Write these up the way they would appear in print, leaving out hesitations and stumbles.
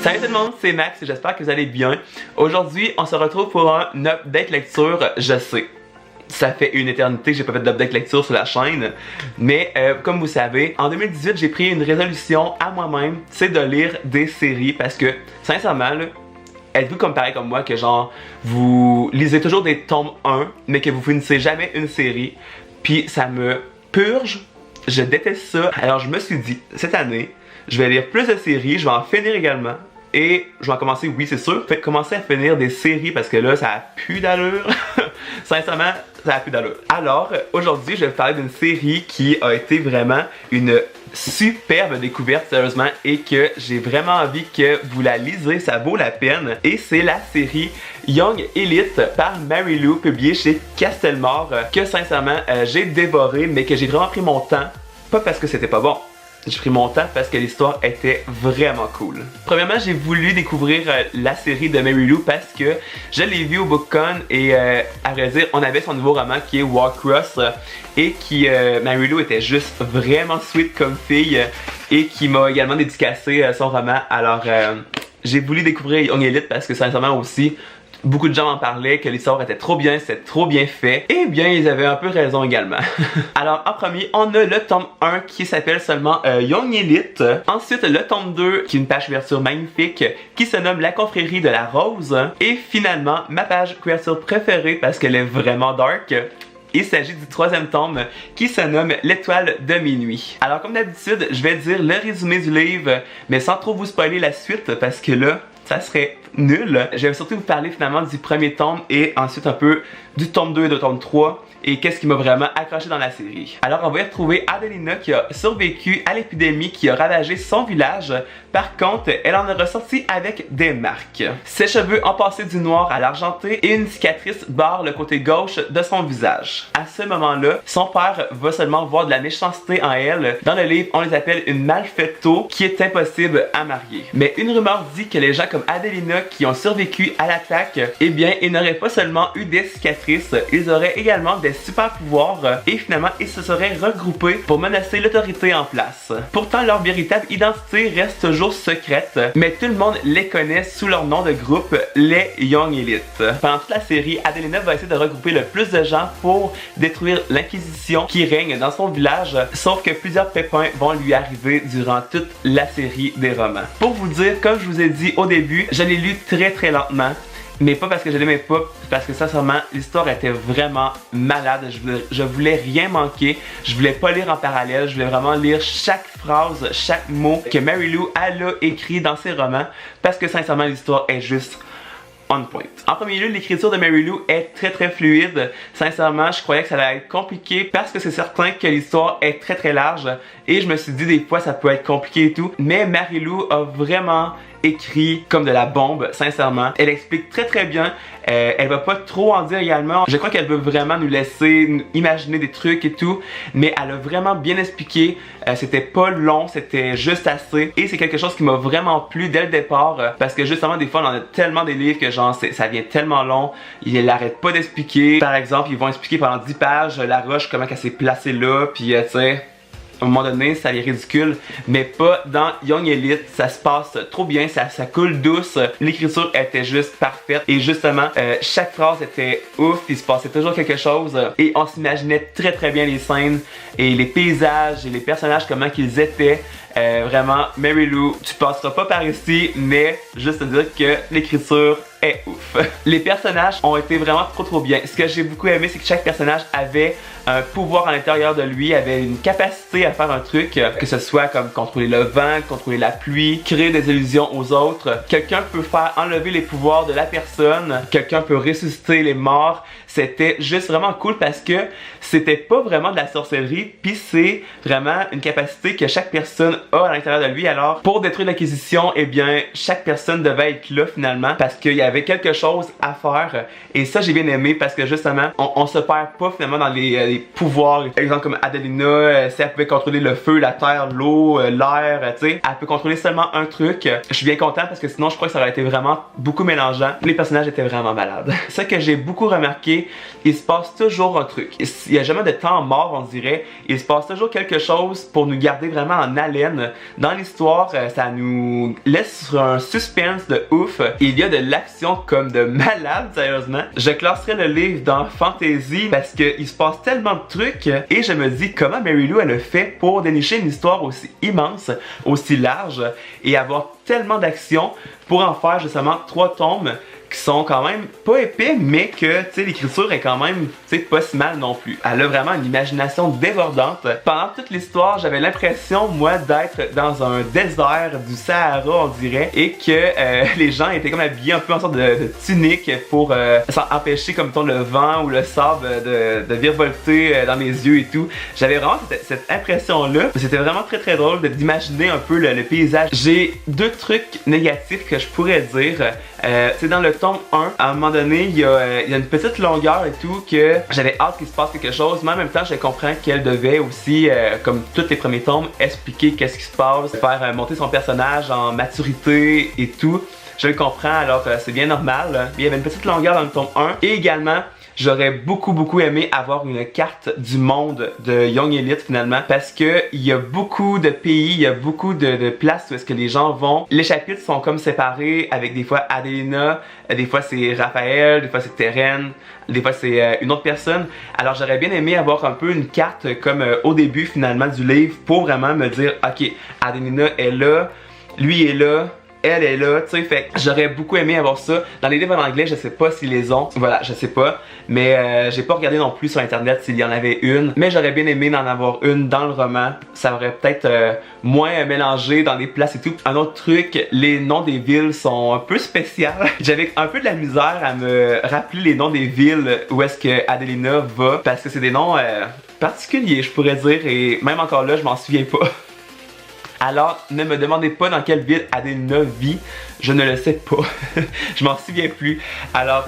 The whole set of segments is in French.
Salut tout le monde, c'est Max et j'espère que vous allez bien. Aujourd'hui, on se retrouve pour un update lecture, je sais. Ça fait une éternité que j'ai pas fait d'update lecture sur la chaîne. Mais comme vous savez, en 2018, j'ai pris une résolution à moi-même, c'est de lire des séries parce que, sincèrement, là, êtes-vous comme pareil comme moi que genre, vous lisez toujours des tomes 1, mais que vous finissez jamais une série, puis ça me purge, je déteste ça. Alors je me suis dit, cette année, je vais lire plus de séries, je vais en finir également. Et je vais en commencer, oui c'est sûr, commencer à finir des séries parce que là ça a plus d'allure. Sincèrement, ça a plus d'allure. Alors, aujourd'hui je vais vous parler d'une série qui a été vraiment une superbe découverte sérieusement et que j'ai vraiment envie que vous la lisez, ça vaut la peine. Et c'est la série Young Elite par Mary Lou, publiée chez Castelmore, que sincèrement j'ai dévoré mais que j'ai vraiment pris mon temps, pas parce que c'était pas bon. J'ai pris mon temps parce que l'histoire était vraiment cool. Premièrement, j'ai voulu découvrir la série de Mary Lou parce que je l'ai vue au BookCon et à vrai dire, on avait son nouveau roman qui est Warcross et qui, Mary Lou était juste vraiment sweet comme fille et qui m'a également dédicacé son roman. Alors, j'ai voulu découvrir Young Elite parce que sincèrement aussi, beaucoup de gens m'en parlaient, que l'histoire était trop bien, c'était trop bien fait. Et bien, ils avaient un peu raison également. Alors, en premier, on a le tome 1 qui s'appelle seulement Young Elite. Ensuite, le tome 2 qui est une page couverture magnifique qui se nomme La confrérie de la rose. Et finalement, ma page couverture préférée parce qu'elle est vraiment dark. Il s'agit du troisième tome qui se nomme L'étoile de minuit. Alors comme d'habitude, je vais dire le résumé du livre, mais sans trop vous spoiler la suite parce que là, ça serait nul. Je vais surtout vous parler finalement du premier tome et ensuite un peu du tome 2 et du tome 3 et qu'est-ce qui m'a vraiment accroché dans la série. Alors on va y retrouver Adelina qui a survécu à l'épidémie qui a ravagé son village. Par contre, elle en est ressortie avec des marques. Ses cheveux ont passé du noir à l'argenté et une cicatrice barre le côté gauche de son visage. À ce moment-là, son père va seulement voir de la méchanceté en elle. Dans le livre, on les appelle une malfaito qui est impossible à marier. Mais une rumeur dit que les gens comme Adelina qui ont survécu à l'attaque, eh bien, ils n'auraient pas seulement eu des cicatrices, ils auraient également des super pouvoirs et finalement, ils se seraient regroupés pour menacer l'autorité en place. Pourtant, leur véritable identité reste toujours secrète, mais tout le monde les connaît sous leur nom de groupe, les Young Elite. Pendant toute la série, Adelina va essayer de regrouper le plus de gens pour détruire l'inquisition qui règne dans son village, sauf que plusieurs pépins vont lui arriver durant toute la série des romans. Pour vous dire, comme je vous ai dit au début, je l'ai lu très lentement. Mais pas parce que je l'aimais pas, parce que sincèrement, l'histoire était vraiment malade. Je voulais rien manquer. Je voulais pas lire en parallèle. Je voulais vraiment lire chaque phrase, chaque mot que Mary Lou a écrit dans ses romans. Parce que sincèrement, l'histoire est juste on point. En premier lieu, l'écriture de Mary Lou est très fluide. Sincèrement, je croyais que ça allait être compliqué parce que c'est certain que l'histoire est très large. Et je me suis dit des fois ça peut être compliqué et tout. Mais Mary Lou a vraiment écrit comme de la bombe, sincèrement. Elle explique très bien. Elle va pas trop en dire également. Je crois qu'elle veut vraiment nous laisser imaginer des trucs et tout. Mais elle a vraiment bien expliqué. C'était pas long, c'était juste assez. Et c'est quelque chose qui m'a vraiment plu dès le départ. Parce que justement, des fois, on en a tellement des livres que genre, ça devient tellement long. Ils l'arrêtent pas d'expliquer. Par exemple, ils vont expliquer pendant 10 pages la roche, comment elle s'est placée là. Puis, tu sais, à un moment donné, ça est ridicule, mais pas dans Young Elite. Ça se passe trop bien, ça coule douce. L'écriture était juste parfaite et justement, chaque phrase était ouf. Il se passait toujours quelque chose et on s'imaginait très bien les scènes et les paysages et les personnages, comment qu'ils étaient. Vraiment, Mary Lou, tu passeras pas par ici, mais juste te dire que l'écriture est ouf. Les personnages ont été vraiment trop bien. Ce que j'ai beaucoup aimé, c'est que chaque personnage avait un pouvoir à l'intérieur de lui, avait une capacité à faire un truc, que ce soit comme contrôler le vent, contrôler la pluie, créer des illusions aux autres. Quelqu'un peut faire enlever les pouvoirs de la personne, quelqu'un peut ressusciter les morts. C'était juste vraiment cool parce que c'était pas vraiment de la sorcellerie, puis c'est vraiment une capacité que chaque personne a à l'intérieur de lui. Alors, pour détruire l'acquisition, eh bien, chaque personne devait être là finalement parce qu'il y avait avait quelque chose à faire et ça j'ai bien aimé parce que justement on se perd pas finalement dans les pouvoirs. Par exemple comme Adelina, si elle pouvait contrôler le feu, la terre, l'eau, l'air, tu sais, elle peut contrôler seulement un truc. Je suis bien content parce que sinon je crois que ça aurait été vraiment beaucoup mélangeant. Les personnages étaient vraiment malades. Ça que j'ai beaucoup remarqué, il se passe toujours un truc. Il n'y a jamais de temps mort, on dirait. Il se passe toujours quelque chose pour nous garder vraiment en haleine. Dans l'histoire, ça nous laisse sur un suspense de ouf. Il y a de l'action comme de malade, sérieusement. Je classerais le livre dans fantasy parce qu'il se passe tellement de trucs et je me dis comment Mary Lou elle a fait pour dénicher une histoire aussi immense, aussi large et avoir tellement d'action pour en faire justement 3 tomes qui sont quand même pas épais, mais que tu sais l'écriture est quand même tu sais pas si mal non plus. Elle a vraiment une imagination débordante. Pendant toute l'histoire, j'avais l'impression moi d'être dans un désert du Sahara, on dirait, et que les gens étaient comme habillés un peu en sorte de tunique pour empêcher comme ton le vent ou le sable de virevolter dans les yeux et tout. J'avais vraiment cette impression là. C'était vraiment très drôle d'imaginer un peu le paysage. J'ai 2 trucs négatifs que je pourrais dire. C'est dans le tome 1, à un moment donné, il y a une petite longueur et tout que j'avais hâte qu'il se passe quelque chose, mais en même temps, je comprends qu'elle devait aussi, comme tous les premiers tomes, expliquer qu'est-ce qui se passe, faire monter son personnage en maturité et tout. Je le comprends, alors c'est bien normal. Mais il y avait une petite longueur dans le tome 1 et également, j'aurais beaucoup aimé avoir une carte du monde de Young Elite finalement parce que il y a beaucoup de pays, il y a beaucoup de places où est-ce que les gens vont. Les chapitres sont comme séparés avec des fois Adelina, des fois c'est Raphaël, des fois c'est Teren, des fois c'est une autre personne. Alors j'aurais bien aimé avoir un peu une carte comme au début finalement du livre pour vraiment me dire ok, Adelina est là, lui est là, elle est là, tu sais, fait j'aurais beaucoup aimé avoir ça. Dans les livres en anglais, je sais pas s'ils les ont, voilà, je sais pas, mais j'ai pas regardé non plus sur internet s'il y en avait une, mais j'aurais bien aimé d'en avoir une dans le roman. Ça aurait peut-être moins mélangé dans les places et tout. Un autre truc, les noms des villes sont un peu spéciaux. J'avais un peu de la misère à me rappeler les noms des villes où est-ce que Adelina va, parce que c'est des noms particuliers, je pourrais dire, et même encore là, je m'en souviens pas. Alors, ne me demandez pas dans quelle ville Adelina vit, je ne le sais pas. Je m'en souviens plus. Alors,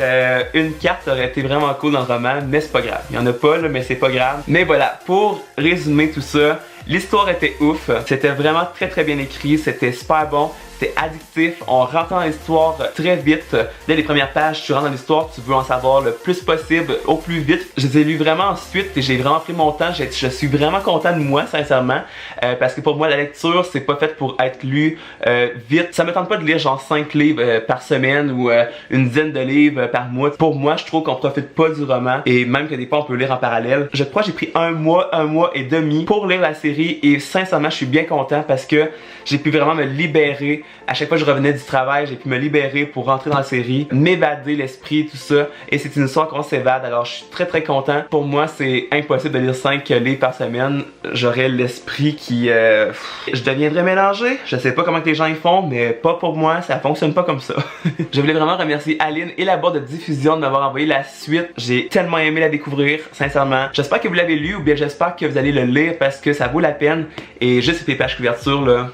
une carte aurait été vraiment cool dans le roman, mais c'est pas grave. Il y en a pas, là, mais c'est pas grave. Mais voilà, pour résumer tout ça, l'histoire était ouf. C'était vraiment très bien écrit, c'était super bon. C'était addictif, on rentre dans l'histoire très vite. Dès les premières pages, tu rentres dans l'histoire, tu veux en savoir le plus possible, au plus vite. Je les ai lus vraiment ensuite et j'ai vraiment pris mon temps. Je suis vraiment content de moi, sincèrement. Parce que pour moi, la lecture, c'est pas fait pour être lu vite. Ça me tente pas de lire genre 5 livres par semaine ou une dizaine de livres par mois. Pour moi, je trouve qu'on profite pas du roman et même que des fois, on peut lire en parallèle. Je crois que j'ai pris un mois et demi pour lire la série et sincèrement, je suis bien content parce que j'ai pu vraiment me libérer. À chaque fois que je revenais du travail, j'ai pu me libérer pour rentrer dans la série, m'évader l'esprit, tout ça. Et c'est une histoire qu'on s'évade, alors je suis très content. Pour moi, c'est impossible de lire 5 livres par semaine. J'aurais l'esprit qui... je deviendrais mélangé. Je sais pas comment que les gens y font, mais pas pour moi, ça fonctionne pas comme ça. Je voulais vraiment remercier Aline et la boîte de diffusion de m'avoir envoyé la suite. J'ai tellement aimé la découvrir, sincèrement. J'espère que vous l'avez lu ou bien j'espère que vous allez le lire parce que ça vaut la peine. Et juste les pages couverture là...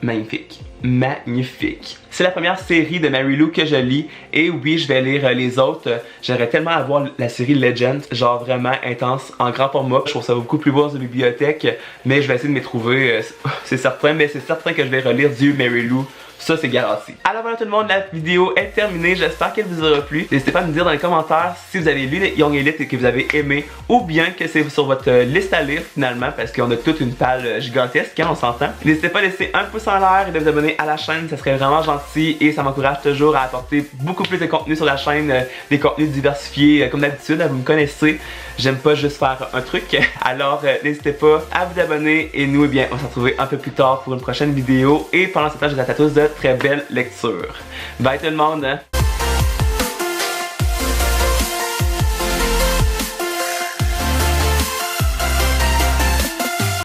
magnifique. Magnifique. C'est la première série de Mary Lou que je lis et oui, je vais lire les autres. J'aimerais tellement avoir la série Legend, genre vraiment intense, en grand format. Je trouve ça beaucoup plus beau dans une bibliothèque, mais je vais essayer de m'y trouver, c'est certain, mais c'est certain que je vais relire du Mary Lou. Ça, c'est garanti. Alors voilà tout le monde, la vidéo est terminée. J'espère qu'elle vous aura plu. N'hésitez pas à me dire dans les commentaires si vous avez lu les Young Elite et que vous avez aimé, ou bien que c'est sur votre liste à lire finalement, parce qu'on a toute une palle gigantesque, hein, on s'entend. N'hésitez pas à laisser un pouce en l'air et de vous abonner à la chaîne, ça serait vraiment gentil et ça m'encourage toujours à apporter beaucoup plus de contenu sur la chaîne, des contenus diversifiés comme d'habitude, vous me connaissez. J'aime pas juste faire un truc, alors n'hésitez pas à vous abonner et nous, eh bien, on va se retrouver un peu plus tard pour une prochaine vidéo et pendant ce temps, je vous souhaite à tous de très belles lectures. Bye tout le monde!